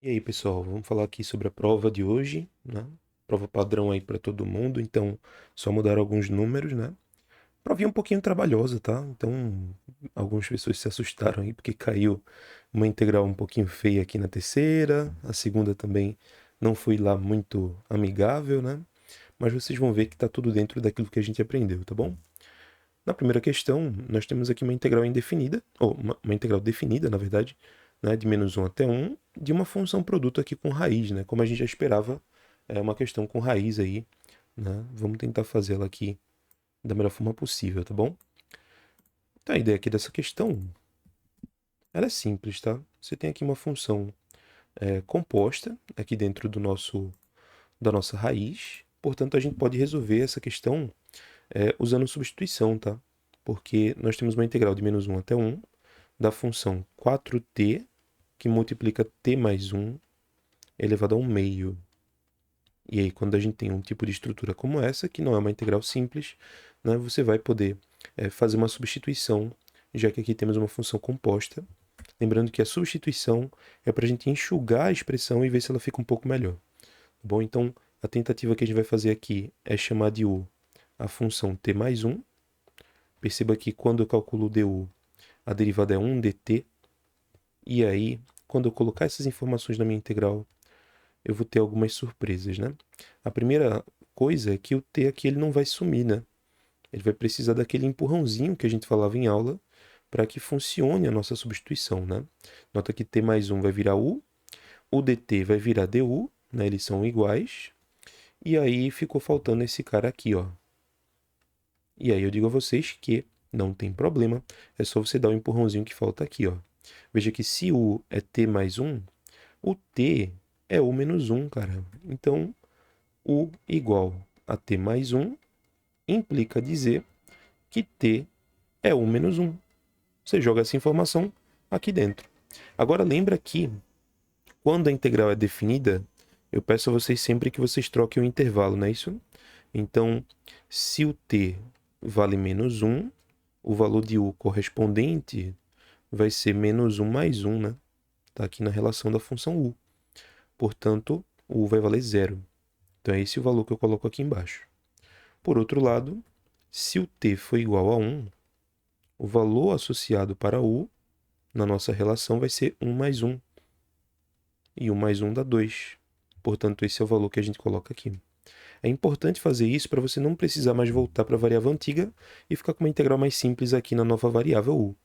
E aí, pessoal, vamos falar aqui sobre a prova de hoje, né? Prova padrão aí para todo mundo, então só mudar alguns números, né? Provinha um pouquinho trabalhosa, tá? Então, algumas pessoas se assustaram aí porque caiu uma integral um pouquinho feia aqui na terceira, a segunda também não foi lá muito amigável, né? Mas vocês vão ver que tá tudo dentro daquilo que a gente aprendeu, tá bom? Na primeira questão, nós temos aqui uma integral indefinida, ou uma integral definida, na verdade, né, de -1 até 1, de uma função produto aqui com raiz, né? Como a gente já esperava, é uma questão com raiz aí, né? Vamos tentar fazê-la aqui da melhor forma possível, tá bom? Então, a ideia aqui dessa questão, ela é simples, tá? Você tem aqui uma função composta aqui dentro da nossa raiz, portanto, a gente pode resolver essa questão usando substituição, tá? Porque nós temos uma integral de -1 até 1 da função 4t, que multiplica t mais 1 elevado a 1 meio. E aí, quando a gente tem um tipo de estrutura como essa, que não é uma integral simples, né, você vai poder fazer uma substituição, já que aqui temos uma função composta. Lembrando que a substituição é para a gente enxugar a expressão e ver se ela fica um pouco melhor. Bom, então a tentativa que a gente vai fazer aqui é chamar de u a função t mais 1. Perceba que quando eu calculo o du, a derivada é 1 dt. E aí, quando eu colocar essas informações na minha integral, eu vou ter algumas surpresas, né? A primeira coisa é que o t aqui ele não vai sumir, né? Ele vai precisar daquele empurrãozinho que a gente falava em aula para que funcione a nossa substituição, né? Nota que t mais 1 vai virar u, o dt vai virar du, né? Eles são iguais. E aí ficou faltando esse cara aqui, ó. E aí eu digo a vocês que não tem problema, é só você dar o empurrãozinho que falta aqui, ó. Veja que se u é t mais 1, o t é u menos 1, cara. Então, u igual a t mais 1 implica dizer que t é u menos 1. Você joga essa informação aqui dentro. Agora lembra que quando a integral é definida, eu peço a vocês sempre que vocês troquem o intervalo, não é isso? Então, se o t vale menos 1, o valor de u correspondente vai ser menos 1 mais 1, né? Está aqui na relação da função u. Portanto, o u vai valer zero. Então, é esse o valor que eu coloco aqui embaixo. Por outro lado, se o t for igual a 1, o valor associado para u na nossa relação vai ser 1 mais 1. E 1 mais 1 dá 2. Portanto, esse é o valor que a gente coloca aqui. É importante fazer isso para você não precisar mais voltar para a variável antiga e ficar com uma integral mais simples aqui na nova variável u,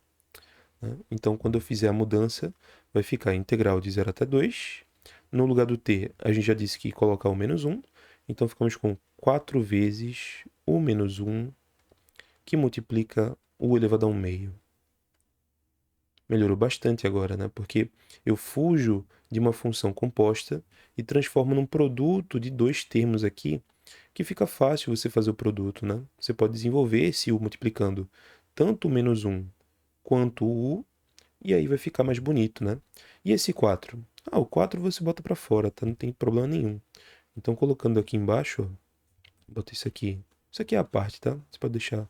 né? Então, quando eu fizer a mudança, vai ficar a integral de 0 até 2. No lugar do t, a gente já disse que ia colocar o menos 1. Então, ficamos com 4 vezes o menos 1, que multiplica u elevado a 1 meio. Melhorou bastante agora, né? Porque eu fujo de uma função composta e transformo num produto de dois termos aqui, que fica fácil você fazer o produto, né? Você pode desenvolver esse u multiplicando tanto o menos 1 quanto o u, e aí vai ficar mais bonito, né? E esse 4? Ah, o 4 você bota para fora, tá? Não tem problema nenhum. Então, colocando aqui embaixo, ó, bota isso aqui. Isso aqui é a parte, tá? Você pode deixar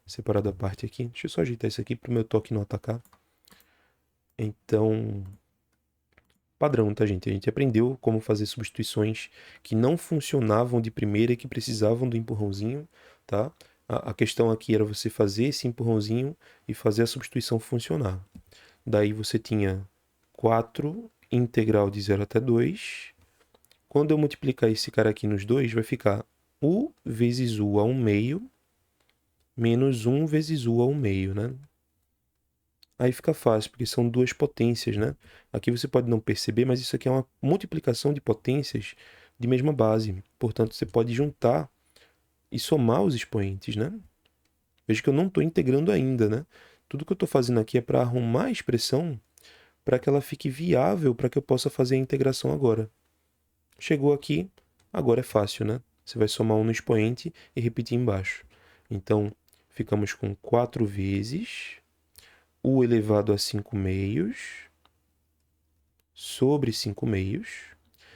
separado a parte aqui. Deixa eu só ajeitar isso aqui para o meu toque não atacar. Então, padrão, tá, gente? A gente aprendeu como fazer substituições que não funcionavam de primeira e que precisavam do empurrãozinho, tá? A questão aqui era você fazer esse empurrãozinho e fazer a substituição funcionar. Daí você tinha 4 integral de 0 até 2. Quando eu multiplicar esse cara aqui nos dois, vai ficar u vezes u a 1 meio menos 1 vezes u a 1 meio, né? Aí fica fácil, porque são duas potências, né? Aqui você pode não perceber, mas isso aqui é uma multiplicação de potências de mesma base. Portanto, você pode juntar e somar os expoentes, né? Veja que eu não estou integrando ainda, né? Tudo que eu estou fazendo aqui é para arrumar a expressão para que ela fique viável para que eu possa fazer a integração agora. Chegou aqui, agora é fácil, né? Você vai somar um no expoente e repetir embaixo. Então, ficamos com 4 vezes u elevado a 5 meios sobre 5 meios.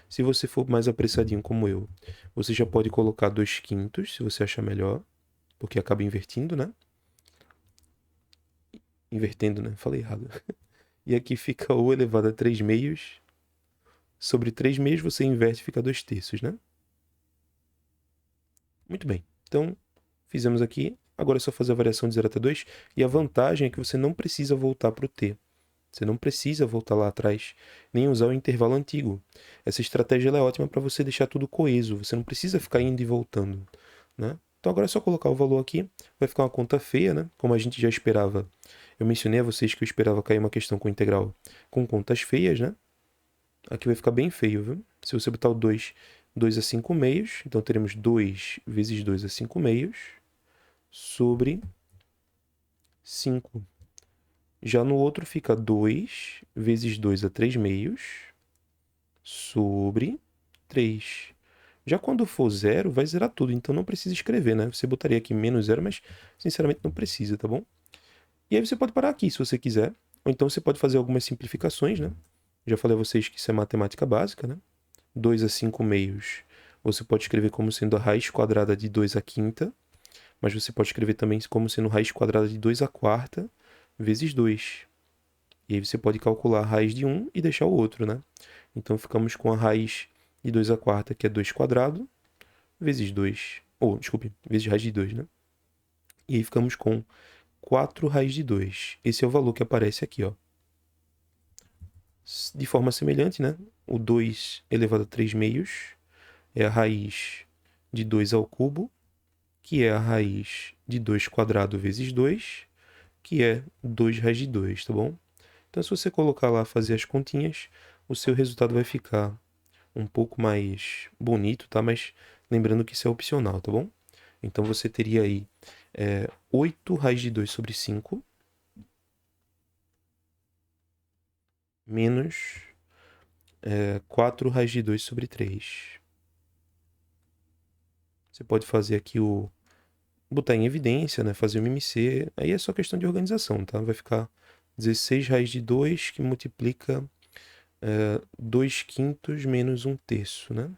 Se você for mais apressadinho como eu, você já pode colocar 2 quintos, se você achar melhor, porque acaba invertindo, né? Invertendo, né? Falei errado. E aqui fica u elevado a 3 meios sobre 3 meios, você inverte e fica 2/3, né? Muito bem. Então, fizemos aqui. Agora é só fazer a variação de 0 até 2. E a vantagem é que você não precisa voltar para o t. Você não precisa voltar lá atrás, nem usar o intervalo antigo. Essa estratégia ela é ótima para você deixar tudo coeso. Você não precisa ficar indo e voltando, né? Então agora é só colocar o valor aqui. Vai ficar uma conta feia, né? Como a gente já esperava. Eu mencionei a vocês que eu esperava cair uma questão com integral com contas feias, né? Aqui vai ficar bem feio, viu? Se você botar o 2, 2 a 5 meios, então teremos 2 vezes 2 a 5 meios sobre 5. Já no outro fica 2 vezes 2 a 3 meios sobre 3. Já quando for zero, vai zerar tudo, então não precisa escrever, né? Você botaria aqui menos zero, mas sinceramente não precisa, tá bom? E aí você pode parar aqui se você quiser, ou então você pode fazer algumas simplificações, né? Já falei a vocês que isso é matemática básica, né? 2 a 5 meios, você pode escrever como sendo a raiz quadrada de 2 a quinta, mas você pode escrever também como sendo raiz quadrada de 2 a quarta vezes 2. E aí você pode calcular a raiz de um e deixar o outro, né? Então ficamos com a raiz de 2 a quarta, que é 2 quadrado, vezes 2. Ou, desculpe, vezes raiz de 2, né? E aí ficamos com 4 raiz de 2. Esse é o valor que aparece aqui, ó. De forma semelhante, né? O 2 elevado a 3 meios é a raiz de 2 ao cubo, que é a raiz de 2 quadrado vezes 2, que é 2 raiz de 2, tá bom? Então, se você colocar lá, fazer as continhas, o seu resultado vai ficar um pouco mais bonito, tá? Mas lembrando que isso é opcional, tá bom? Então, você teria aí 8 raiz de 2 sobre 5 menos 4 raiz de 2 sobre 3. Você pode fazer aqui botar em evidência, né? Fazer o MMC. Aí é só questão de organização, tá? Vai ficar 16 raiz de 2 que multiplica 2 quintos menos 1 terço, né?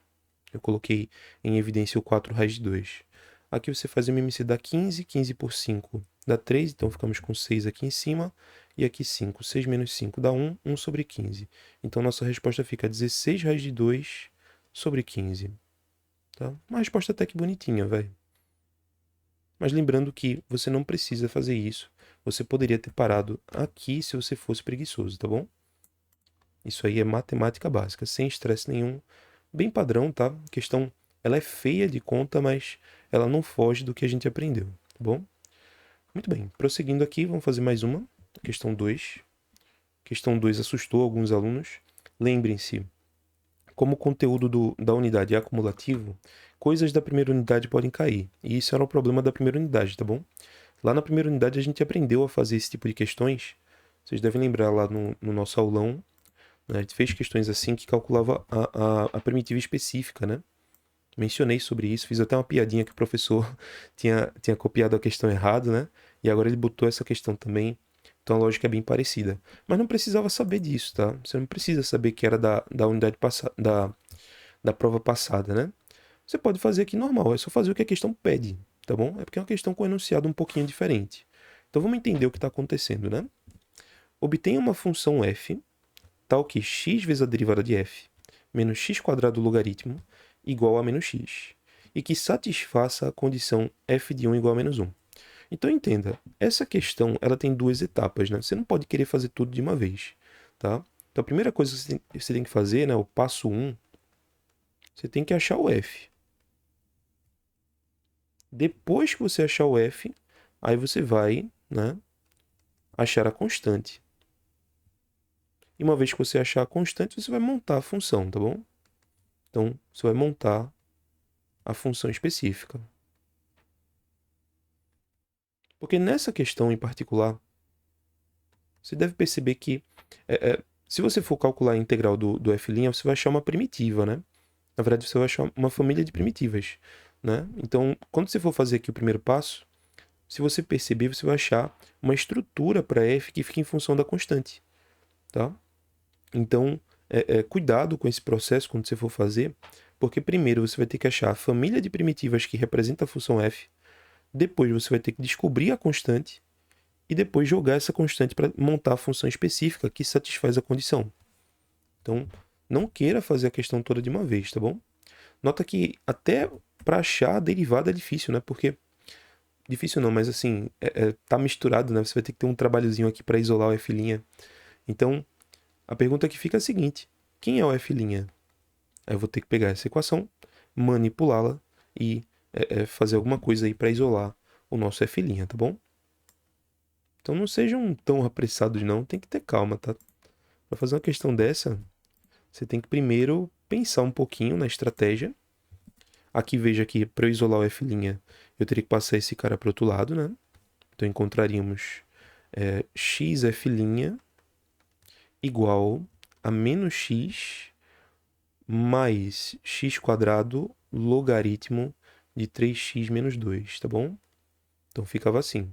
Eu coloquei em evidência o 4 raiz de 2. Aqui você faz o MMC dá 15, 15 por 5 dá 3, então ficamos com 6 aqui em cima, e aqui 5. 6 menos 5 dá 1, 1 sobre 15. Então nossa resposta fica 16 raiz de 2 sobre 15. Tá? Uma resposta até que bonitinha, velho. Mas lembrando que você não precisa fazer isso. Você poderia ter parado aqui se você fosse preguiçoso, tá bom? Isso aí é matemática básica, sem estresse nenhum. Bem padrão, tá? A questão, ela é feia de conta, mas ela não foge do que a gente aprendeu, tá bom? Muito bem, prosseguindo aqui, vamos fazer mais uma. Questão 2. Questão 2 assustou alguns alunos. Lembrem-se, como o conteúdo da unidade é acumulativo, coisas da primeira unidade podem cair. E isso era o problema da primeira unidade, tá bom? Lá na primeira unidade a gente aprendeu a fazer esse tipo de questões. Vocês devem lembrar lá no nosso aulão, né? A gente fez questões assim que calculava a primitiva específica, né? Mencionei sobre isso, fiz até uma piadinha que o professor tinha copiado a questão errado, né? E agora ele botou essa questão também. Então a lógica é bem parecida. Mas não precisava saber disso, tá? Você não precisa saber que era da unidade passada, da prova passada, né? Você pode fazer aqui normal, é só fazer o que a questão pede, tá bom? É porque é uma questão com enunciado um pouquinho diferente. Então vamos entender o que está acontecendo, né? Obtenha uma função f, tal que x vezes a derivada de f menos x quadrado logaritmo igual a menos x, e que satisfaça a condição f de 1 igual a menos 1. Então entenda, essa questão ela tem duas etapas, né? Você não pode querer fazer tudo de uma vez, tá? Então a primeira coisa que você tem que fazer, né, o passo 1, você tem que achar o f. Depois que você achar o f, aí você vai, né, achar a constante. E uma vez que você achar a constante, você vai montar a função, tá bom? Então, você vai montar a função específica. Porque nessa questão em particular, você deve perceber que se você for calcular a integral do f', você vai achar uma primitiva, né? Na verdade, você vai achar uma família de primitivas, né? Então, quando você for fazer aqui o primeiro passo, se você perceber, você vai achar uma estrutura para f que fica em função da constante, tá? Então, cuidado com esse processo quando você for fazer, porque primeiro você vai ter que achar a família de primitivas que representa a função f, depois você vai ter que descobrir a constante e depois jogar essa constante para montar a função específica que satisfaz a condição. Então, não queira fazer a questão toda de uma vez, tá bom? Nota que até para achar a derivada é difícil, né? Porque difícil não, mas assim, tá misturado, né? Você vai ter que ter um trabalhozinho aqui para isolar o F'. Então, a pergunta que fica é a seguinte: quem é o F'? Aí eu vou ter que pegar essa equação, manipulá-la e fazer alguma coisa aí para isolar o nosso F', tá bom? Então não sejam tão apressados não, tem que ter calma, tá? Para fazer uma questão dessa, você tem que primeiro pensar um pouquinho na estratégia. Aqui veja que para eu isolar o F', eu teria que passar esse cara para o outro lado, né? Então encontraríamos xF' igual a menos x mais x quadrado logaritmo de 3x menos 2, tá bom? Então ficava assim.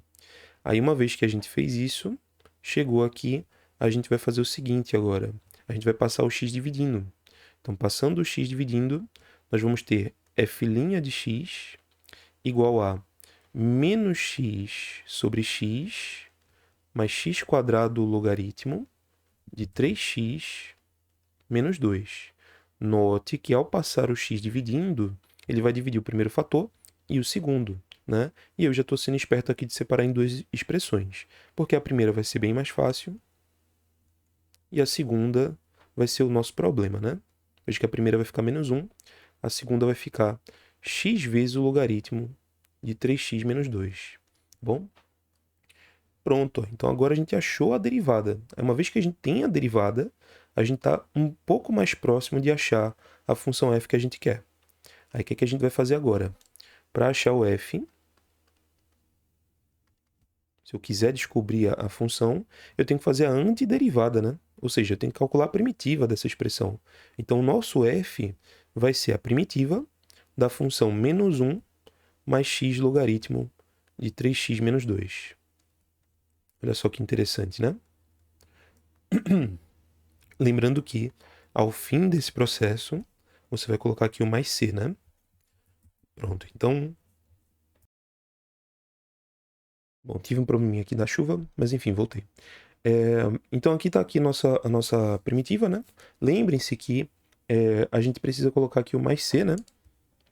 Aí uma vez que a gente fez isso, chegou aqui, a gente vai fazer o seguinte agora. A gente vai passar o x dividindo. Então passando o x dividindo, nós vamos ter f' de x igual a menos x sobre x mais x quadrado logaritmo de 3x menos 2. Note que ao passar o x dividindo, ele vai dividir o primeiro fator e o segundo, né? E eu já estou sendo esperto aqui de separar em duas expressões, porque a primeira vai ser bem mais fácil e a segunda vai ser o nosso problema, né? Veja que a primeira vai ficar menos 1, a segunda vai ficar x vezes o logaritmo de 3x menos 2. Bom? Pronto, então agora a gente achou a derivada. Uma vez que a gente tem a derivada, a gente está um pouco mais próximo de achar a função f que a gente quer. Aí o que a gente vai fazer agora? Para achar o f, se eu quiser descobrir a função, eu tenho que fazer a antiderivada, né? Ou seja, eu tenho que calcular a primitiva dessa expressão. Então o nosso f vai ser a primitiva da função menos 1 mais x logaritmo de 3x menos 2. Olha só que interessante, né? Lembrando que, ao fim desse processo, você vai colocar aqui o mais c, né? Pronto, então... Bom, tive um probleminha aqui da chuva, mas enfim, voltei. Então aqui está aqui a nossa primitiva, né? Lembrem-se que a gente precisa colocar aqui o mais c, né?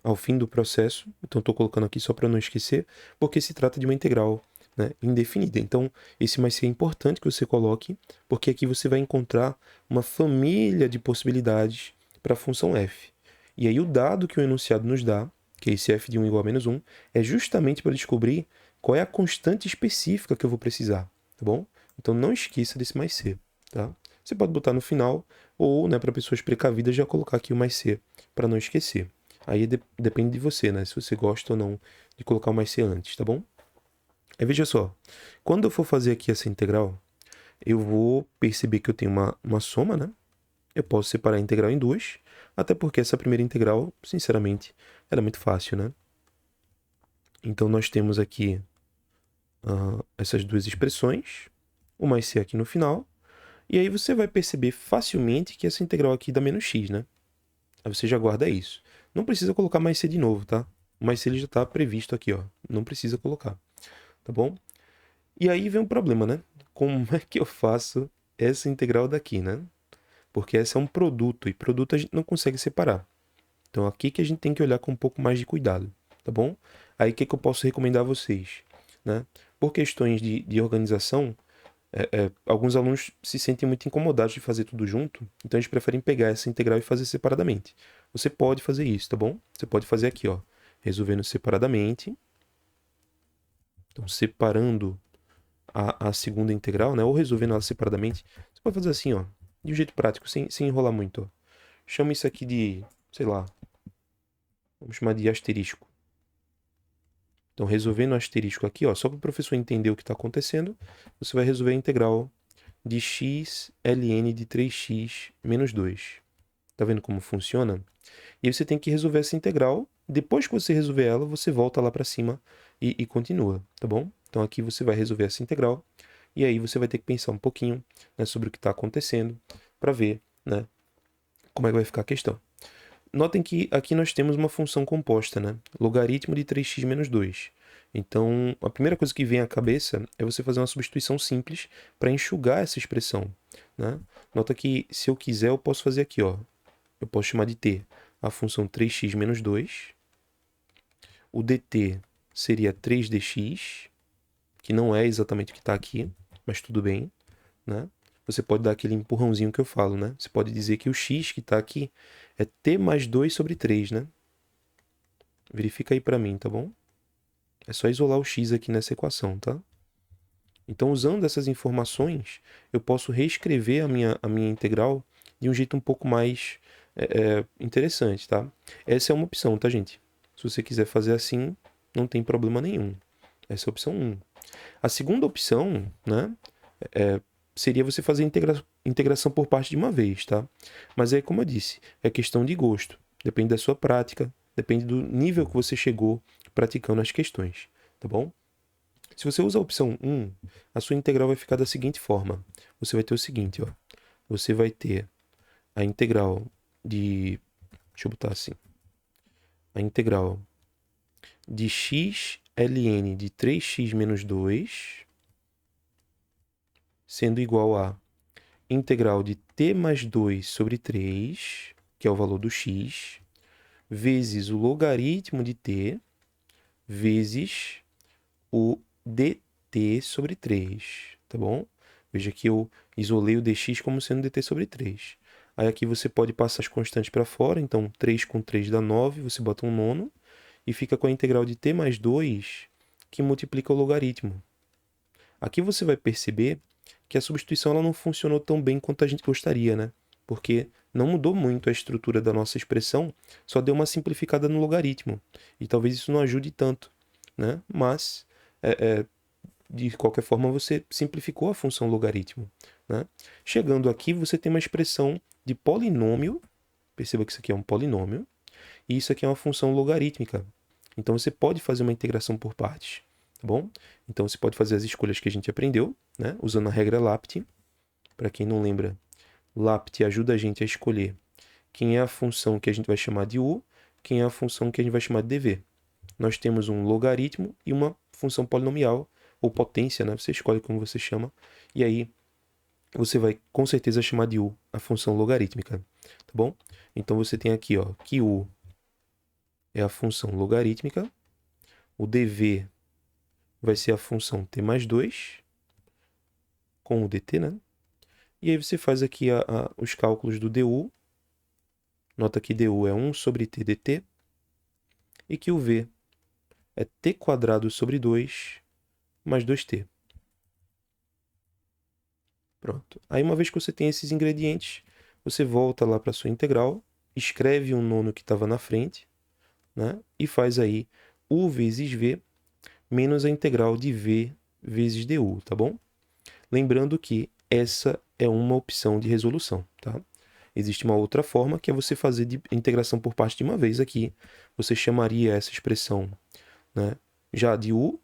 Ao fim do processo. Então estou colocando aqui só para não esquecer, porque se trata de uma integral, né, indefinida. Então esse mais c é importante que você coloque, porque aqui você vai encontrar uma família de possibilidades para a função f. E aí o dado que o enunciado nos dá, que é esse f de 1 igual a menos 1, é justamente para descobrir qual é a constante específica que eu vou precisar, tá bom? Então não esqueça desse mais c, tá? Você pode botar no final, ou, né, para pessoas precavidas, já colocar aqui o mais c, para não esquecer. Aí depende de você, né? Se você gosta ou não de colocar o mais c antes, tá bom? Aí veja só, quando eu for fazer aqui essa integral, eu vou perceber que eu tenho uma soma, né? Eu posso separar a integral em duas, até porque essa primeira integral, sinceramente, ela é muito fácil, né? Então nós temos aqui essas duas expressões, o mais c aqui no final, e aí você vai perceber facilmente que essa integral aqui dá menos x, né? Aí você já guarda isso. Não precisa colocar mais c de novo, tá? O mais c ele já está previsto aqui, ó. Não precisa colocar, tá bom? E aí vem um problema, né? Como é que eu faço essa integral daqui, né? Porque essa é um produto, e produto a gente não consegue separar. Então aqui que a gente tem que olhar com um pouco mais de cuidado, tá bom? Aí o que eu posso recomendar a vocês, né? Por questões de organização, alguns alunos se sentem muito incomodados de fazer tudo junto, então eles preferem pegar essa integral e fazer separadamente. Você pode fazer isso, tá bom? Você pode fazer aqui, ó, resolvendo separadamente. Então, separando a segunda integral, né? Ou resolvendo ela separadamente. Você pode fazer assim, ó, de um jeito prático, sem enrolar muito, ó. Chama isso aqui de, sei lá, vamos chamar de asterisco. Então, resolvendo o asterisco aqui, ó, só para o professor entender o que está acontecendo, você vai resolver a integral de x ln de 3x menos 2. Tá vendo como funciona? E aí você tem que resolver essa integral. Depois que você resolver ela, você volta lá para cima e continua, tá bom? Então aqui você vai resolver essa integral. E aí você vai ter que pensar um pouquinho, né, sobre o que está acontecendo para ver, né, como é que vai ficar a questão. Notem que aqui nós temos uma função composta, né? Logaritmo de 3x menos 2. Então, a primeira coisa que vem à cabeça é você fazer uma substituição simples para enxugar essa expressão, né? Nota que, se eu quiser, eu posso fazer aqui, ó. Eu posso chamar de t a função 3x menos 2. O dt seria 3dx, que não é exatamente o que está aqui, mas tudo bem, né? Você pode dar aquele empurrãozinho que eu falo, né? Você pode dizer que o x que está aqui é t mais 2 sobre 3, né? Verifica aí para mim, tá bom? É só isolar o x aqui nessa equação, tá? Então, usando essas informações, eu posso reescrever a minha integral de um jeito um pouco mais interessante, tá? Essa é uma opção, tá, gente? Se você quiser fazer assim, não tem problema nenhum. Essa é a opção 1. A segunda opção, né, seria você fazer integração por parte de uma vez, tá? Mas aí, como eu disse, é questão de gosto. Depende da sua prática, depende do nível que você chegou praticando as questões, tá bom? Se você usa a opção 1, a sua integral vai ficar da seguinte forma. Você vai ter o seguinte, ó. Você vai ter a integral de... Deixa eu botar assim. A integral de x ln de 3x menos 2 sendo igual a integral de t mais 2 sobre 3, que é o valor do x, vezes o logaritmo de t, vezes o dt sobre 3, tá bom? Veja que eu isolei o dx como sendo dt sobre 3. Aí aqui você pode passar as constantes para fora, então 3 com 3 dá 9, você bota um nono, e fica com a integral de t mais 2, que multiplica o logaritmo. Aqui você vai perceber que a substituição ela não funcionou tão bem quanto a gente gostaria, né? Porque não mudou muito a estrutura da nossa expressão, só deu uma simplificada no logaritmo. E talvez isso não ajude tanto, né? Mas, de qualquer forma, você simplificou a função logaritmo, né? Chegando aqui, você tem uma expressão de polinômio. Perceba que isso aqui é um polinômio. E isso aqui é uma função logarítmica. Então, você pode fazer uma integração por partes, tá bom? Então, você pode fazer as escolhas que a gente aprendeu, né? Usando a regra LAPT. Para quem não lembra, LAPT ajuda a gente a escolher quem é a função que a gente vai chamar de u, quem é a função que a gente vai chamar de dv. Nós temos um logaritmo e uma função polinomial, ou potência, né? Você escolhe como você chama, e aí você vai com certeza chamar de u a função logarítmica, tá bom? Então você tem aqui, ó, que u é a função logarítmica, o dv vai ser a função t mais 2, com o dt, né? E aí você faz aqui os cálculos do du. Nota que du é 1 sobre t dt, e que o v é t quadrado sobre 2 mais 2t. Pronto. Aí, uma vez que você tem esses ingredientes, você volta lá para a sua integral, escreve um nono que estava na frente, né? E faz aí u vezes v menos a integral de v vezes du, tá bom? Lembrando que essa é uma opção de resolução, tá? Existe uma outra forma, que é você fazer de integração por parte de uma vez aqui. Você chamaria essa expressão, né, já de u,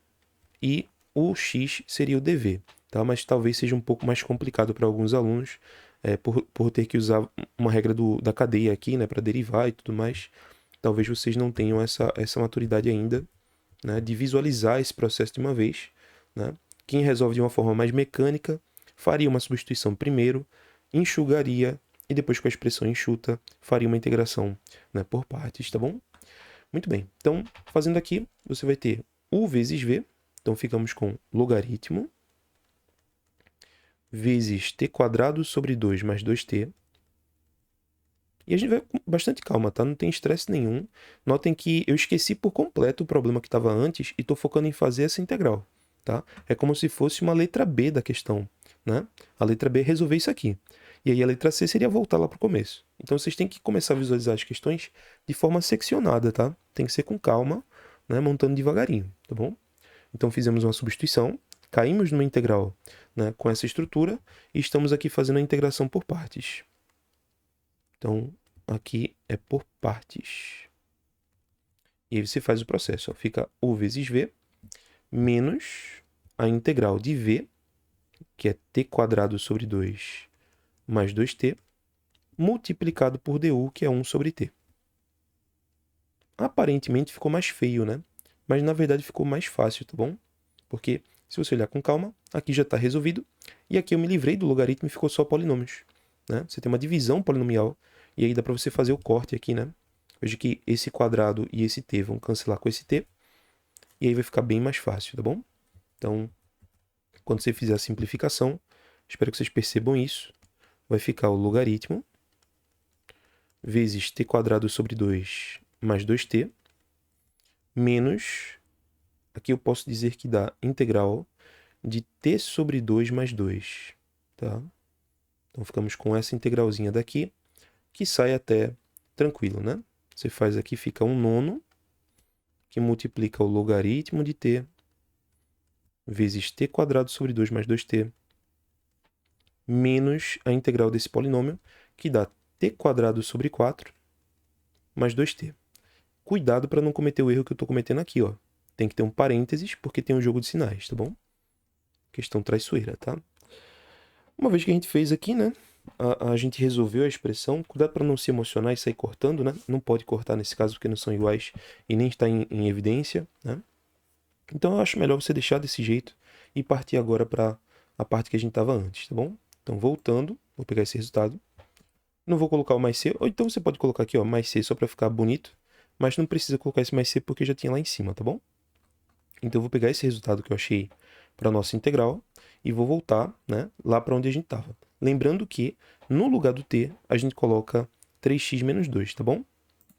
e o x seria o dv, tá? Mas talvez seja um pouco mais complicado para alguns alunos, por ter que usar uma regra da cadeia aqui, né, para derivar e tudo mais. Talvez vocês não tenham essa maturidade ainda, né, de visualizar esse processo de uma vez, né? Quem resolve de uma forma mais mecânica faria uma substituição primeiro, enxugaria e depois com a expressão enxuta faria uma integração, né, por partes, tá bom? Muito bem. Então, fazendo aqui, você vai ter u vezes v. Então, ficamos com logaritmo vezes t quadrado sobre 2 mais 2t. E a gente vai com bastante calma, tá? Não tem estresse nenhum. Notem que eu esqueci por completo o problema que estava antes e estou focando em fazer essa integral, tá? É como se fosse uma letra B da questão, né? A letra B é resolver isso aqui. E aí a letra C seria voltar lá para o começo. Então vocês têm que começar a visualizar as questões de forma seccionada, tá? Tem que ser com calma, né? Montando devagarinho, tá bom? Então fizemos uma substituição, caímos numa integral, né, com essa estrutura e estamos aqui fazendo a integração por partes. Então, aqui é por partes. E aí você faz o processo. Ó. Fica u vezes v menos a integral de v, que é t quadrado sobre 2 mais 2t, multiplicado por du, que é 1 sobre t. Aparentemente ficou mais feio, né? mas na verdade ficou mais fácil, tá bom? Porque se você olhar com calma, aqui já está resolvido, e aqui eu me livrei do logaritmo e ficou só polinômios, né? Você tem uma divisão polinomial, e aí dá para você fazer o corte aqui, né? Veja que esse quadrado e esse t vão cancelar com esse t, e aí vai ficar bem mais fácil, tá bom? Então, quando você fizer a simplificação, espero que vocês percebam isso, vai ficar o logaritmo vezes t quadrado sobre 2 mais 2t, menos, aqui eu posso dizer que dá integral de t sobre 2 mais 2, tá? Então, ficamos com essa integralzinha daqui, que sai até tranquilo, né? Você faz aqui, fica 1/9, que multiplica o logaritmo de t, vezes t quadrado sobre 2 mais 2t, menos a integral desse polinômio, que dá t quadrado sobre 4 mais 2t. Cuidado para não cometer o erro que eu estou cometendo aqui, ó. Tem que ter um parênteses, porque tem um jogo de sinais, tá bom? Questão traiçoeira, tá? Uma vez que a gente fez aqui, né? A gente resolveu a expressão. Cuidado para não se emocionar e sair cortando, né? Não pode cortar nesse caso, porque não são iguais e nem está em evidência, né? Então eu acho melhor você deixar desse jeito e partir agora para a parte que a gente estava antes, tá bom? Então, voltando, vou pegar esse resultado. Não vou colocar o mais C, ou então você pode colocar aqui, ó, mais C só para ficar bonito, mas não precisa colocar esse mais C porque já tinha lá em cima, tá bom? Então, eu vou pegar esse resultado que eu achei para a nossa integral e vou voltar, né, lá para onde a gente estava. Lembrando que, no lugar do t, a gente coloca 3x menos 2, tá bom?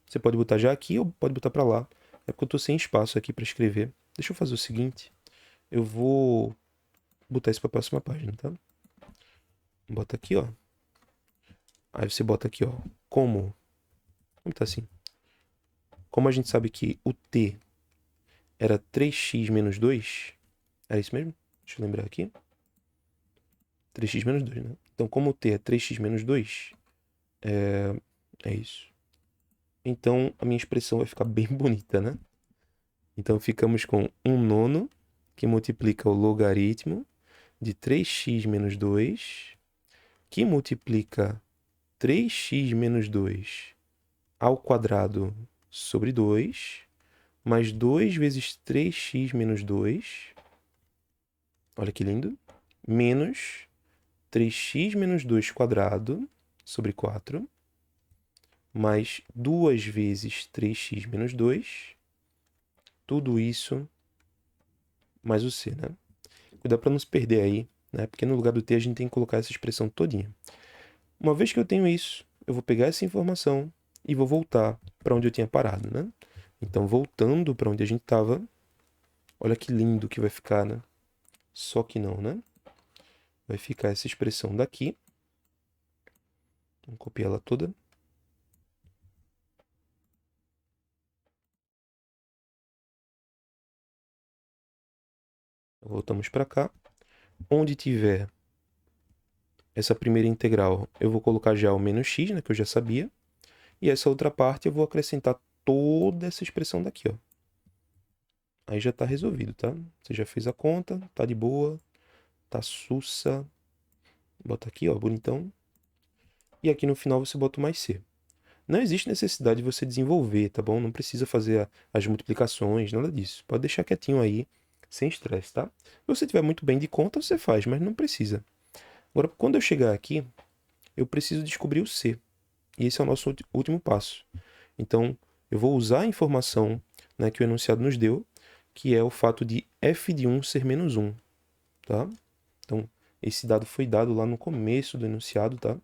Você pode botar já aqui ou pode botar para lá. É porque eu estou sem espaço aqui para escrever. Deixa eu fazer o seguinte. Eu vou botar isso para a próxima página, tá? Bota aqui, ó. Aí você bota aqui, ó. Como tá assim? Como a gente sabe que o t era 3x menos 2, era isso mesmo? Deixa eu lembrar aqui. 3x menos 2, né? Então, como o t é 3x menos 2, é isso. Então, a minha expressão vai ficar bem bonita, né? Então, ficamos com 1/9, que multiplica o logaritmo de 3x menos 2, que multiplica 3x menos 2 ao quadrado sobre 2, mais 2 vezes 3x menos 2, olha que lindo, menos 3x menos 2 quadrado sobre 4, mais 2 vezes 3x menos 2, tudo isso mais o c, né? Cuidado para não se perder aí, né? Porque no lugar do t a gente tem que colocar essa expressão todinha. Uma vez que eu tenho isso, eu vou pegar essa informação e vou voltar para onde eu tinha parado, né? Então, voltando para onde a gente estava, olha que lindo que vai ficar, né? Só que não, né? Vai ficar essa expressão daqui. Vamos copiar ela toda. Voltamos para cá. Onde tiver essa primeira integral, eu vou colocar já o menos x, né, que eu já sabia. E essa outra parte eu vou acrescentar toda essa expressão daqui, ó. Aí já está resolvido, tá? Você já fez a conta, tá de boa, tá sussa. Bota aqui, ó, bonitão. E aqui no final você bota o mais c. Não existe necessidade de você desenvolver, tá bom? Não precisa fazer as multiplicações, nada disso. Pode deixar quietinho aí, sem estresse, tá? Se você tiver muito bem de conta, você faz, mas não precisa. Agora, quando eu chegar aqui, eu preciso descobrir o c. E esse é o nosso último passo. Então, eu vou usar a informação, né, que o enunciado nos deu, que é o fato de f de 1 ser menos 1, tá? Então, esse dado foi dado lá no começo do enunciado, tá?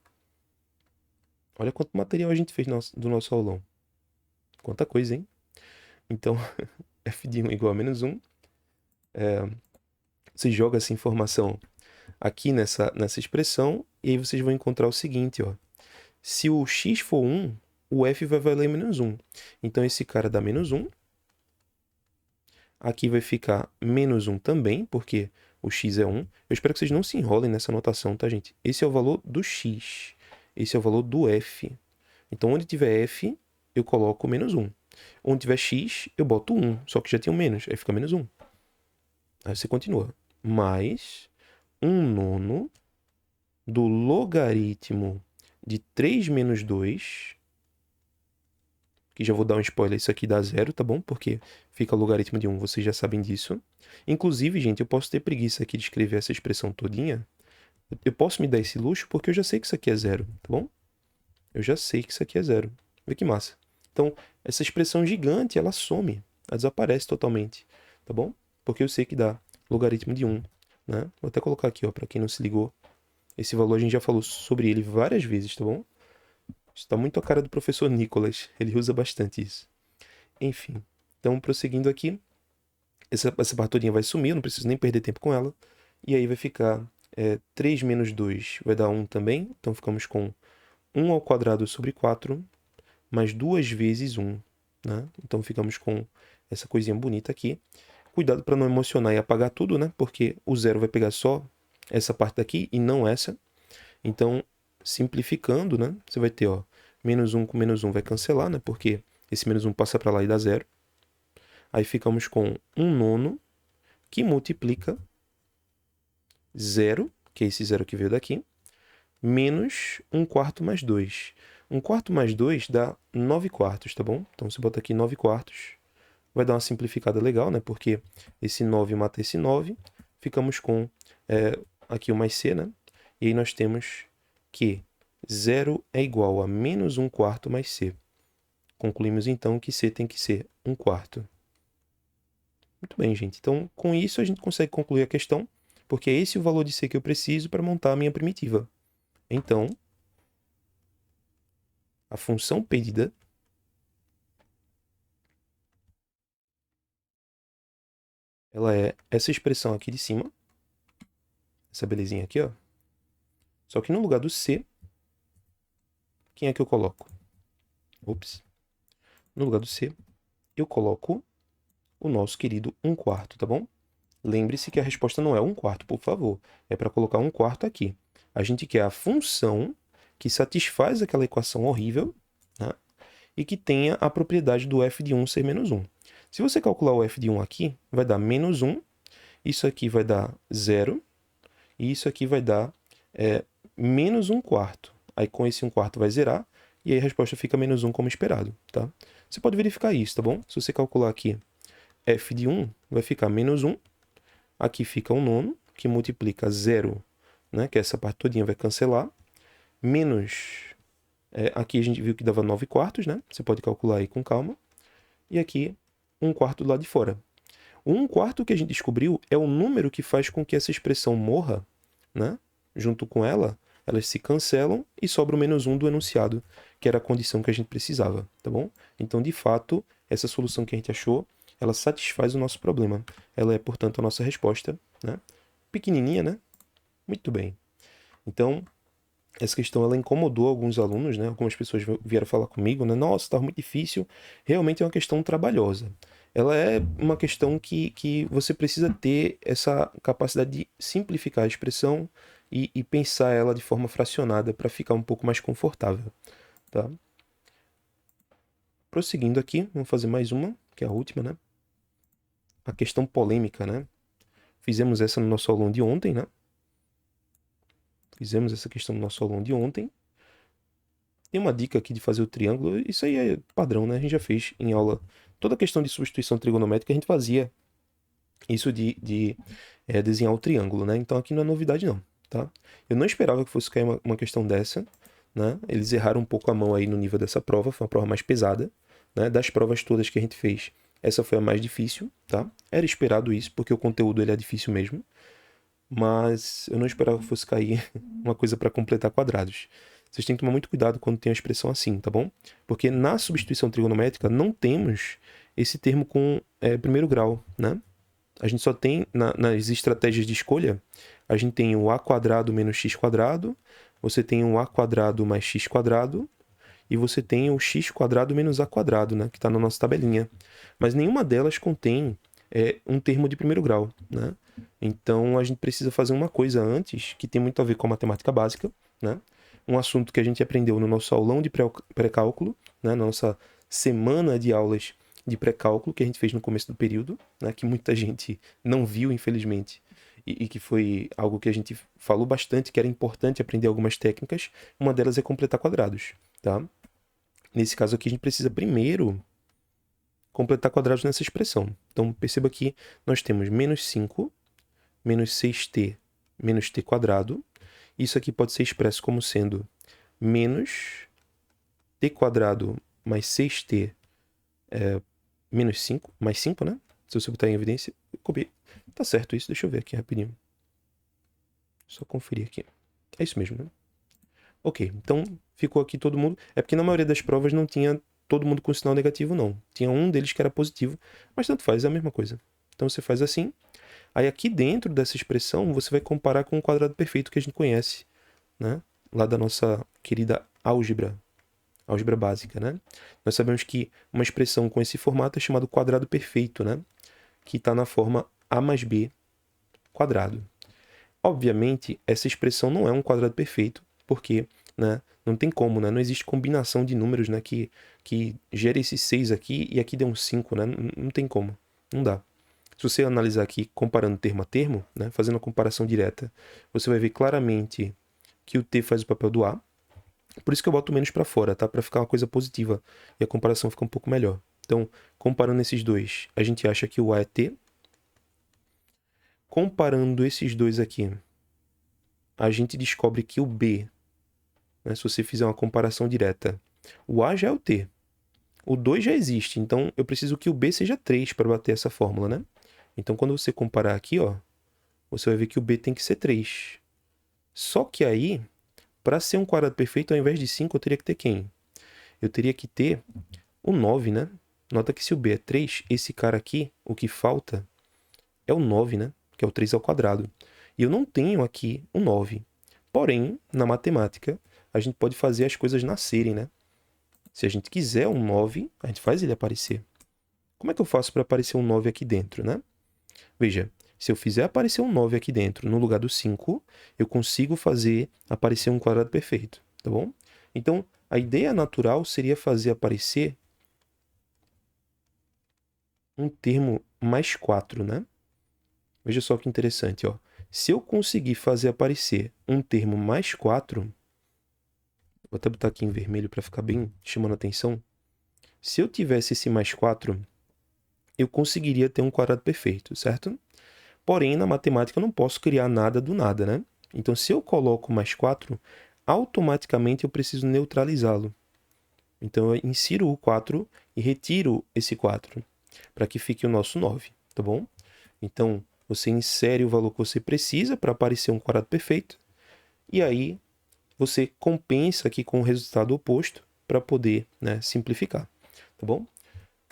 Olha quanto material a gente fez do nosso aulão. Quanta coisa, hein? Então, f de 1 igual a menos 1. Você joga essa informação aqui nessa expressão, e aí vocês vão encontrar o seguinte, ó. Se o x for 1, o f vai valer menos 1. Então, esse cara dá menos 1. Aqui vai ficar menos 1 também, porque o x é 1. Eu espero que vocês não se enrolem nessa notação, tá, gente? Esse é o valor do x. Esse é o valor do f. Então, onde tiver f, eu coloco menos 1. Onde tiver x, eu boto 1, só que já tem um menos, aí fica menos 1. Aí você continua. Mais 1/9 do logaritmo de 3 menos 2 que já vou dar um spoiler, isso aqui dá zero, tá bom? Porque fica logaritmo de 1, vocês já sabem disso. Inclusive, gente, eu posso ter preguiça aqui de escrever essa expressão todinha. Eu posso me dar esse luxo porque eu já sei que isso aqui é zero, tá bom? Eu já sei que isso aqui é zero. Vê que massa. Então, essa expressão gigante, ela some, ela desaparece totalmente, tá bom? Porque eu sei que dá logaritmo de 1, né? Vou até colocar aqui, ó, para quem não se ligou. Esse valor a gente já falou sobre ele várias vezes, tá bom? Está muito a cara do professor Nicolas, ele usa bastante isso. Enfim, então prosseguindo aqui, essa parte todinha vai sumir, eu não preciso nem perder tempo com ela. E aí vai ficar 3 menos 2 vai dar 1 também, então ficamos com 1 ao quadrado sobre 4, mais 2 vezes 1, né? Então ficamos com essa coisinha bonita aqui. Cuidado para não emocionar e apagar tudo, né? Porque o zero vai pegar só essa parte daqui e não essa. Então, simplificando, né? Você vai ter, ó, menos 1 com menos 1 vai cancelar, né? Porque esse menos 1 passa para lá e dá zero. Aí ficamos com 1 nono que multiplica 0, que é esse zero que veio daqui, menos 1 quarto mais 2. 1 quarto mais 2 dá 9 quartos, tá bom? Então, você bota aqui 9 quartos. Vai dar uma simplificada legal, né? Porque esse 9 mata esse 9. Ficamos com aqui o mais c, né? E aí nós temos que 0 é igual a menos 1 quarto mais c. Concluímos, então, que c tem que ser 1 quarto. Muito bem, gente. Então, com isso, a gente consegue concluir a questão, porque é esse o valor de c que eu preciso para montar a minha primitiva. Então, a função pedida ela é essa expressão aqui de cima, essa belezinha aqui, ó. Só que no lugar do c, quem é que eu coloco? Ops. No lugar do c, eu coloco o nosso querido 1 quarto, tá bom? Lembre-se que a resposta não é 1 quarto, por favor. É para colocar 1 quarto aqui. A gente quer a função que satisfaz aquela equação horrível, né? E que tenha a propriedade do f de 1 ser menos 1. Se você calcular o f de 1 aqui, vai dar menos 1, isso aqui vai dar 0, e isso aqui vai dar menos 1 quarto. Aí com esse 1 quarto vai zerar, e aí a resposta fica menos 1 como esperado, tá? Você pode verificar isso, tá bom? Se você calcular aqui f de 1, vai ficar menos 1, aqui fica 1 nono, que multiplica 0, né? Que essa parte todinha vai cancelar, menos... aqui a gente viu que dava 9 quartos, né? Você pode calcular aí com calma. E aqui, 1 quarto do lado de fora. O 1 quarto que a gente descobriu é o número que faz com que essa expressão morra, né? Junto com ela, elas se cancelam e sobra o menos 1 do enunciado, que era a condição que a gente precisava, tá bom? Então, de fato, essa solução que a gente achou, ela satisfaz o nosso problema. Ela é, portanto, a nossa resposta, né? Pequenininha, né? Muito bem. Então, essa questão ela incomodou alguns alunos, né? Algumas pessoas vieram falar comigo, né? Nossa, está muito difícil. Realmente é uma questão trabalhosa. Ela é uma questão que você precisa ter essa capacidade de simplificar a expressão e pensar ela de forma fracionada para ficar um pouco mais confortável, tá? Prosseguindo aqui, vamos fazer mais uma, que é a última, né? A questão polêmica, né? Fizemos essa no nosso aulão de ontem, né? Fizemos essa questão no nosso aulão de ontem. Tem uma dica aqui de fazer o triângulo, isso aí é padrão, né? A gente já fez em aula. Toda a questão de substituição trigonométrica a gente fazia isso de desenhar o triângulo, né? Então aqui não é novidade não, tá? Eu não esperava que fosse cair uma questão dessa, né? Eles erraram um pouco a mão aí no nível dessa prova, foi uma prova mais pesada, né? Das provas todas que a gente fez, essa foi a mais difícil, tá? Era esperado isso, porque o conteúdo ele é difícil mesmo, mas eu não esperava que fosse cair uma coisa para completar quadrados. Vocês têm que tomar muito cuidado quando tem uma expressão assim, tá bom? Porque na substituição trigonométrica não temos esse termo com primeiro grau, né? A gente só tem, nas estratégias de escolha, a gente tem o a quadrado menos x quadrado, você tem o a quadrado mais x quadrado, e você tem o x quadrado menos a quadrado, né? Que está na nossa tabelinha. Mas nenhuma delas contém um termo de primeiro grau, né? Então, a gente precisa fazer uma coisa antes, que tem muito a ver com a matemática básica, né? Um assunto que a gente aprendeu no nosso aulão de pré-cálculo, né? Na nossa semana de aulas de pré-cálculo que a gente fez no começo do período, né? Que muita gente não viu, infelizmente, e que foi algo que a gente falou bastante, que era importante aprender algumas técnicas. Uma delas é completar quadrados, tá? nesse caso aqui, a gente precisa primeiro completar quadrados nessa expressão. Então, perceba que nós temos menos 5, menos 6t, menos t quadrado. Isso aqui pode ser expresso como sendo menos t quadrado mais 6t menos 5, mais 5, né? Se você botar em evidência, eu copiei. Tá certo isso, deixa eu ver aqui rapidinho. Só conferir aqui. É isso mesmo, né? Ok, então ficou aqui todo mundo. É porque na maioria das provas não tinha todo mundo com sinal negativo, não. Tinha um deles que era positivo, mas tanto faz, é a mesma coisa. Então você faz assim. Aí aqui dentro dessa expressão, você vai comparar com o quadrado perfeito que a gente conhece, né? Lá da nossa querida álgebra básica, né? Nós sabemos que uma expressão com esse formato é chamado quadrado perfeito, né? Que está na forma a mais b quadrado. Obviamente, essa expressão não é um quadrado perfeito, porque, né, não tem como, né? Não existe combinação de números, né, que gere esse 6 aqui e aqui dê um 5, né? Não tem como. Não dá. Se você analisar aqui, comparando termo a termo, né, fazendo a comparação direta, você vai ver claramente que o t faz o papel do a. Por isso que eu boto menos para fora, tá? Para ficar uma coisa positiva e a comparação fica um pouco melhor. Então, comparando esses dois, a gente acha que o a é t. Comparando esses dois aqui, a gente descobre que o b, né, se você fizer uma comparação direta, o a já é o t. O 2 já existe, então eu preciso que o b seja 3 para bater essa fórmula, né? Então, quando você comparar aqui, ó, você vai ver que o b tem que ser 3. Só que aí, para ser um quadrado perfeito, ao invés de 5, eu teria que ter quem? Eu teria que ter o 9, né? Nota que se o b é 3, esse cara aqui, o que falta é o 9, né? Que é o 3 ao quadrado. E eu não tenho aqui o 9. Porém, na matemática, a gente pode fazer as coisas nascerem, né? Se a gente quiser um 9, a gente faz ele aparecer. Como é que eu faço para aparecer um 9 aqui dentro, né? Veja, se eu fizer aparecer um 9 aqui dentro, no lugar do 5, eu consigo fazer aparecer um quadrado perfeito, tá bom? Então, a ideia natural seria fazer aparecer um termo mais 4, né? Veja só que interessante, ó. Se eu conseguir fazer aparecer um termo mais 4, vou até botar aqui em vermelho para ficar bem chamando a atenção. Se eu tivesse esse mais 4, eu conseguiria ter um quadrado perfeito, certo? Porém, na matemática eu não posso criar nada do nada, né? Então, se eu coloco mais 4, automaticamente eu preciso neutralizá-lo. Então, eu insiro o 4 e retiro esse 4, para que fique o nosso 9, tá bom? Então, você insere o valor que você precisa para aparecer um quadrado perfeito, e aí você compensa aqui com o resultado oposto para poder, né, simplificar, tá bom?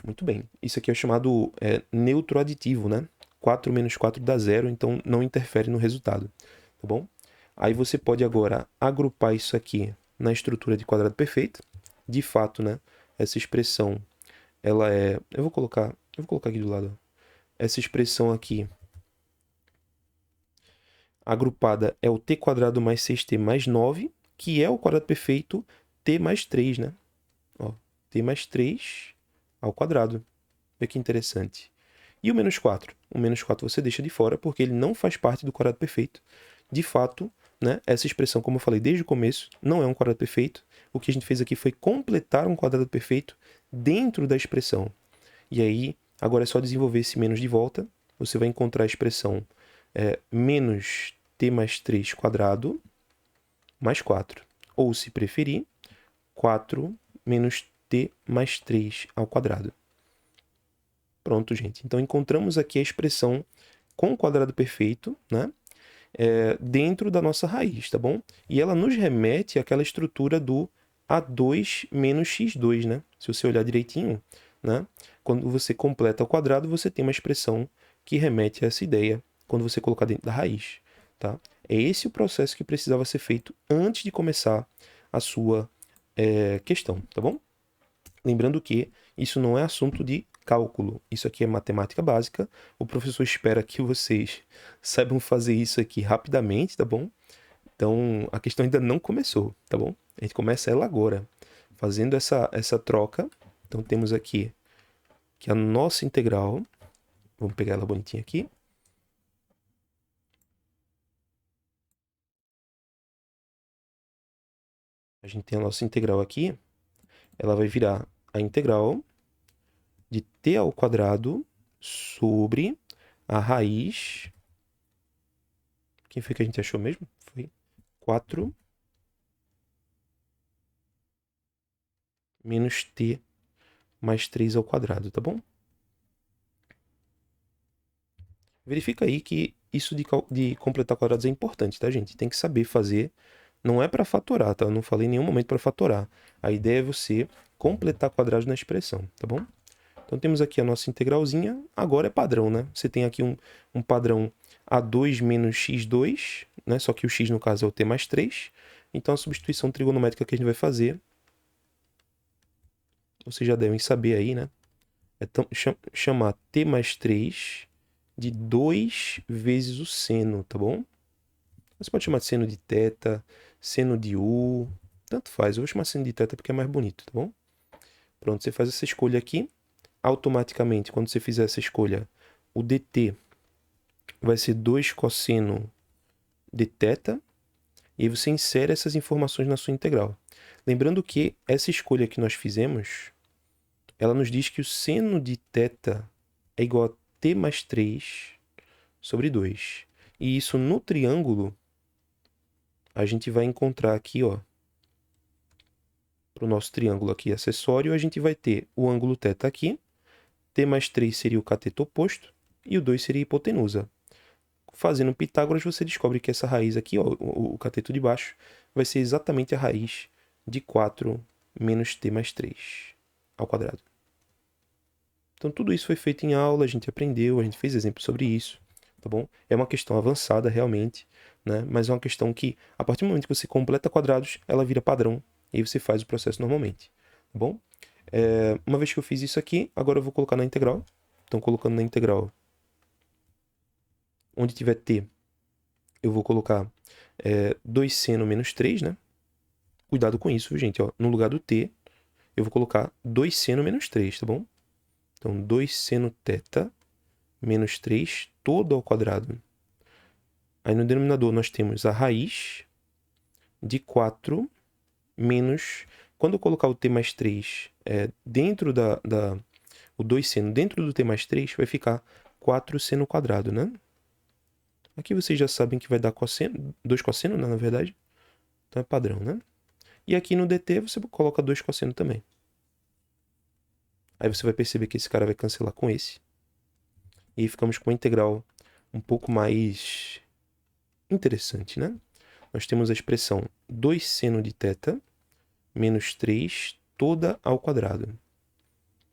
Muito bem. Isso aqui é chamado neutro aditivo, né? 4 menos 4 dá zero, então não interfere no resultado, tá bom? Aí você pode agora agrupar isso aqui na estrutura de quadrado perfeito. De fato, né, essa expressão, ela é... Eu vou colocar aqui do lado. Essa expressão aqui, agrupada, é o t quadrado mais 6t mais 9, que é o quadrado perfeito t mais 3, né? Ó, t mais 3 ao quadrado. Olha que interessante. E o menos 4? O menos 4 você deixa de fora porque ele não faz parte do quadrado perfeito. De fato, né, essa expressão, como eu falei desde o começo, não é um quadrado perfeito. O que a gente fez aqui foi completar um quadrado perfeito dentro da expressão. E aí, agora é só desenvolver esse menos de volta. Você vai encontrar a expressão menos t mais 3 quadrado mais 4. Ou, se preferir, 4 menos t mais 3 ao quadrado. Pronto, gente. Então, encontramos aqui a expressão com o quadrado perfeito, né? Dentro da nossa raiz, tá bom? E ela nos remete àquela estrutura do A2 menos x2, né? Se você olhar direitinho, né? Quando você completa o quadrado, você tem uma expressão que remete a essa ideia quando você colocar dentro da raiz, tá? É esse o processo que precisava ser feito antes de começar a sua questão, tá bom? Lembrando que isso não é assunto de cálculo, isso aqui é matemática básica. O professor espera que vocês saibam fazer isso aqui rapidamente, tá bom? Então, a questão ainda não começou, tá bom? A gente começa ela agora, fazendo essa troca. Então, temos aqui que a nossa integral, vamos pegar ela bonitinha aqui. A gente tem a nossa integral aqui, ela vai virar a integral de t ao quadrado sobre a raiz... Quem foi que a gente achou mesmo? Foi 4 menos t mais 3 ao quadrado, tá bom? Verifica aí que isso de completar quadrados é importante, tá, gente? Tem que saber fazer. Não é para fatorar, tá? Eu não falei em nenhum momento para fatorar. A ideia é você completar quadrados na expressão, tá bom? Então temos aqui a nossa integralzinha. Agora é padrão, né? Você tem aqui um padrão A2 menos x2, né? Só que o x, no caso, é o t mais 3. Então a substituição trigonométrica que a gente vai fazer, vocês já devem saber aí, né? É chamar t mais 3 de 2 vezes o seno, tá bom? Você pode chamar de seno de θ, seno de u, tanto faz. Eu vou chamar seno de θ porque é mais bonito, tá bom? Pronto, você faz essa escolha aqui. Automaticamente, quando você fizer essa escolha, o dt vai ser 2 cosseno de θ. E aí você insere essas informações na sua integral. Lembrando que essa escolha que nós fizemos, ela nos diz que o seno de θ é igual a t mais 3 sobre 2. E isso no triângulo, a gente vai encontrar aqui, ó, para o nosso triângulo aqui acessório, a gente vai ter o ângulo θ aqui, t mais 3 seria o cateto oposto, e o 2 seria a hipotenusa. Fazendo Pitágoras, você descobre que essa raiz aqui, ó, o cateto de baixo, vai ser exatamente a raiz de 4 menos t mais 3 ao quadrado. Então, tudo isso foi feito em aula, a gente aprendeu, a gente fez exemplos sobre isso, tá bom? É uma questão avançada, realmente, né? Mas é uma questão que, a partir do momento que você completa quadrados, ela vira padrão, e aí você faz o processo normalmente, tá bom? Uma vez que eu fiz isso aqui, agora eu vou colocar na integral. Então, colocando na integral, onde tiver t, eu vou colocar 2 seno menos 3, né? Cuidado com isso, gente, ó. No lugar do t, eu vou colocar 2 seno menos 3, tá bom? Então, 2 seno θ menos 3 todo ao quadrado. Aí no denominador nós temos a raiz de 4 menos... Quando eu colocar o t mais 3 dentro o 2 seno dentro do t mais 3, vai ficar 4 seno quadrado, né? Aqui vocês já sabem que vai dar cosseno, 2 cosseno, né, na verdade. Então é padrão, né? E aqui no dt você coloca 2 cosseno também. Aí você vai perceber que esse cara vai cancelar com esse. E aí ficamos com uma integral um pouco mais interessante, né? Nós temos a expressão 2 seno de θ menos 3 toda ao quadrado.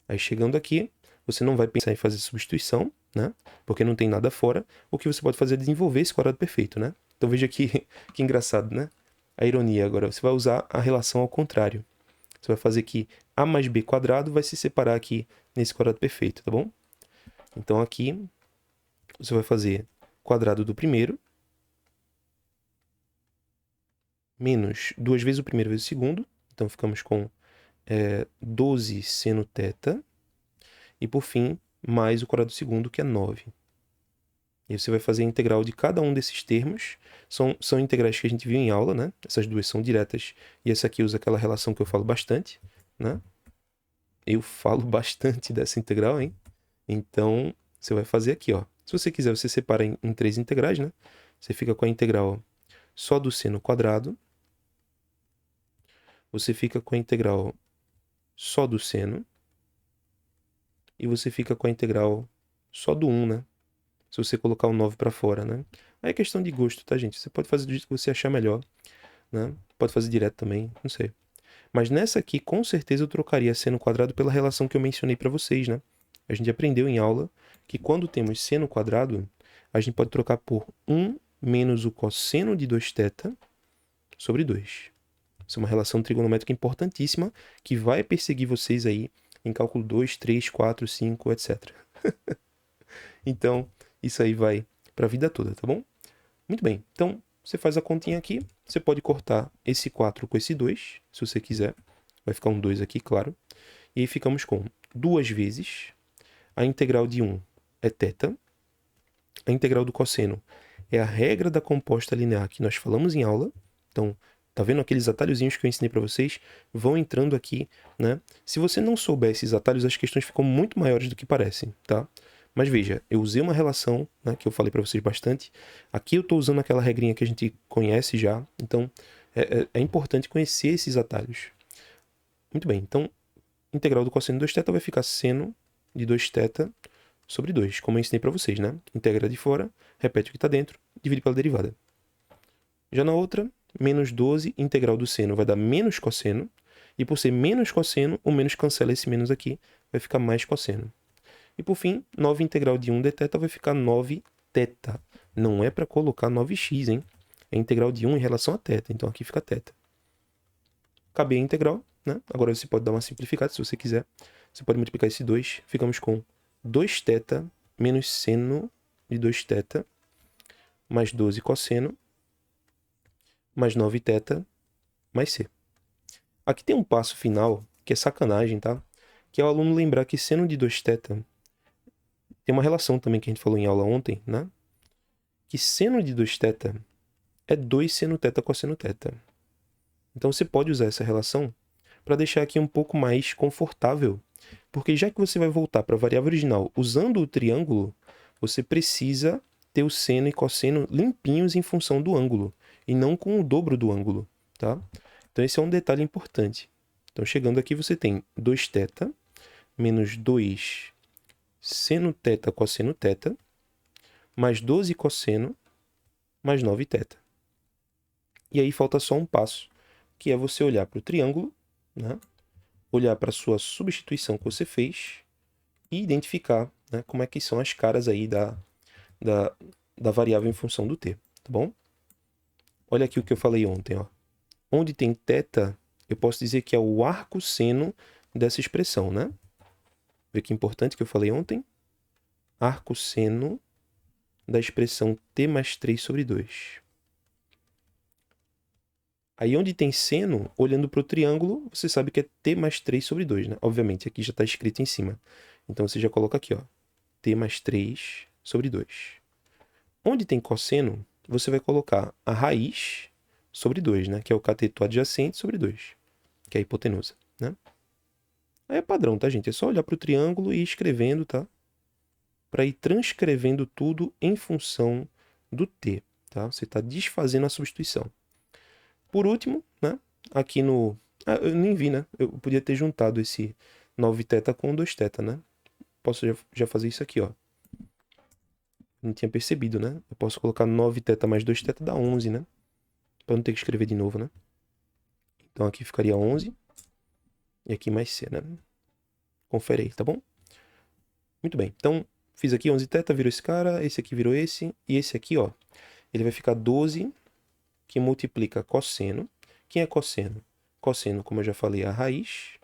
Aí chegando aqui, você não vai pensar em fazer substituição, né? Porque não tem nada fora. O que você pode fazer é desenvolver esse quadrado perfeito, né? Então veja aqui que engraçado, né? A ironia agora. Você vai usar a relação ao contrário. Você vai fazer que a mais b quadrado vai se separar aqui nesse quadrado perfeito, tá bom? Então aqui você vai fazer quadrado do primeiro menos 2 vezes o primeiro vezes o segundo. Então ficamos com 12 seno θ. E por fim, mais o quadrado do segundo, que é 9. E você vai fazer a integral de cada um desses termos. São integrais que a gente viu em aula, né? Essas duas são diretas. E essa aqui usa aquela relação que eu falo bastante, né? Eu falo bastante dessa integral, hein? Então, você vai fazer aqui, ó. Se você quiser, você separa em 3 integrais, né? Você fica com a integral só do seno quadrado. Você fica com a integral só do seno. E você fica com a integral só do 1, né? Se você colocar o 9 para fora, né? Aí é questão de gosto, tá, gente? Você pode fazer do jeito que você achar melhor, né? Pode fazer direto também, não sei. Mas nessa aqui, com certeza eu trocaria seno quadrado pela relação que eu mencionei para vocês, né? A gente aprendeu em aula que quando temos seno quadrado, a gente pode trocar por 1 menos o cosseno de 2θ sobre 2. Isso é uma relação trigonométrica importantíssima que vai perseguir vocês aí em cálculo 2, 3, 4, 5, etc. Então, isso aí vai para a vida toda, tá bom? Muito bem. Então, você faz a continha aqui. Você pode cortar esse 4 com esse 2, se você quiser. Vai ficar um 2 aqui, claro. E aí ficamos com 2 vezes. A integral de 1 é θ. A integral do cosseno é a regra da composta linear que nós falamos em aula. Então, Tá vendo aqueles atalhozinhos que eu ensinei para vocês? Vão entrando aqui, né? Se você não souber esses atalhos, as questões ficam muito maiores do que parecem, tá? Mas veja, eu usei uma relação, né, que eu falei para vocês bastante. Aqui eu estou usando aquela regrinha que a gente conhece já. Então, é importante conhecer esses atalhos. Muito bem, então, integral do cosseno de 2θ vai ficar seno de 2θ sobre 2, como eu ensinei para vocês, né? Integra de fora, repete o que está dentro, divide pela derivada. Já na outra, menos 12, integral do seno vai dar menos cosseno. E por ser menos cosseno, o menos cancela esse menos aqui, vai ficar mais cosseno. E por fim, 9 integral de 1 dθ vai ficar 9θ. Não é para colocar 9x, hein? É integral de 1 em relação a θ, então aqui fica θ. Acabei a integral, né? Agora você pode dar uma simplificada se você quiser. Você pode multiplicar esse 2, ficamos com 2θ menos seno de 2θ mais 12 cosseno mais 9θ mais c. Aqui tem um passo final que é sacanagem, tá? Que é o aluno lembrar que seno de 2θ tem uma relação também que a gente falou em aula ontem, né? Que seno de 2θ é 2 seno θ cosseno θ. Então você pode usar essa relação para deixar aqui um pouco mais confortável, porque já que você vai voltar para a variável original usando o triângulo, você precisa ter o seno e cosseno limpinhos em função do ângulo, e não com o dobro do ângulo, tá? Então esse é um detalhe importante. Então chegando aqui você tem 2θ menos 2 seno θ cosseno θ mais 12 cosseno mais 9θ. E aí falta só um passo, que é você olhar para o triângulo, né? Olhar para a sua substituição que você fez e identificar, né, como é que são as caras aí da variável em função do t, tá bom? Olha aqui o que eu falei ontem, ó. Onde tem θ, eu posso dizer que é o arco seno dessa expressão, né? Vê que importante que eu falei ontem? Arco seno da expressão t mais 3 sobre 2. Aí onde tem seno, olhando para o triângulo, você sabe que é t mais 3 sobre 2, né? Obviamente, aqui já está escrito em cima. Então você já coloca aqui, ó, t mais 3 sobre 2. Onde tem cosseno, você vai colocar a raiz sobre 2, né? Que é o cateto adjacente sobre 2, que é a hipotenusa, né? Aí é padrão, tá, gente? É só olhar para o triângulo e ir escrevendo, tá? Para ir transcrevendo tudo em função do t, tá? Você está desfazendo a substituição. Por último, né? Aqui no... eu nem vi, né? Eu podia ter juntado esse 9θ com 2θ, né? Posso já fazer isso aqui, ó. Não tinha percebido, né? Eu posso colocar 9θ mais 2θ dá 11, né? Para não ter que escrever de novo, né? Então aqui ficaria 11. E aqui mais c, né? Confere aí, tá bom? Muito bem. Então, fiz aqui 11θ, virou esse cara. Esse aqui virou esse. E esse aqui, ó. Ele vai ficar 12, que multiplica cosseno. Quem é cosseno? Cosseno, como eu já falei, é a raiz.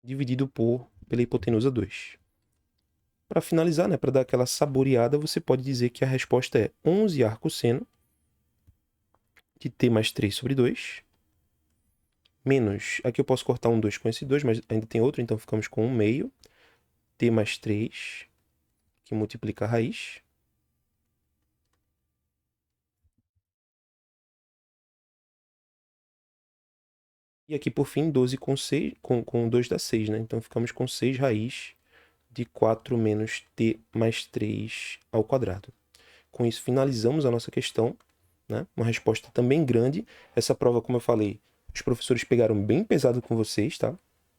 Dividido pela hipotenusa 2. Para finalizar, né, para dar aquela saboreada, você pode dizer que a resposta é 11 arcosseno de t mais 3 sobre 2, menos, aqui eu posso cortar um 2 com esse 2, mas ainda tem outro, então ficamos com 1 meio, t mais 3, que multiplica a raiz. E aqui, por fim, 12 com 6, com 2 dá 6, né? Então ficamos com 6 raiz de 4 menos t mais 3 ao quadrado. Com isso, finalizamos a nossa questão, né? Uma resposta também grande. Essa prova, como eu falei, os professores pegaram bem pesado com vocês, tá?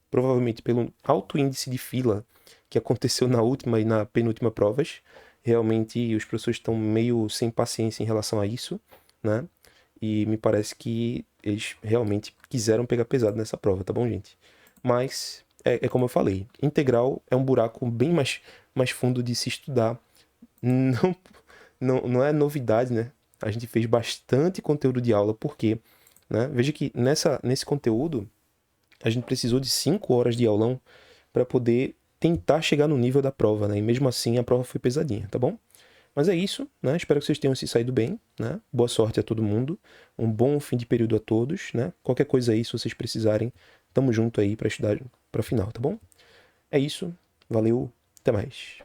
Provavelmente pelo alto índice de fila que aconteceu na última e na penúltima provas. Realmente, os professores estão meio sem paciência em relação a isso, né? E me parece que eles realmente quiseram pegar pesado nessa prova, tá bom, gente? Mas, é como eu falei, integral é um buraco bem mais fundo de se estudar. Não é novidade, né? A gente fez bastante conteúdo de aula, porque, né? Veja que nesse conteúdo, a gente precisou de 5 horas de aulão para poder tentar chegar no nível da prova, né? E mesmo assim, a prova foi pesadinha, tá bom? Mas é isso, né? Espero que vocês tenham se saído bem, né? Boa sorte a todo mundo. Um bom fim de período a todos, né? Qualquer coisa aí, se vocês precisarem, tamo junto aí para estudar para final, tá bom? É isso. Valeu, até mais.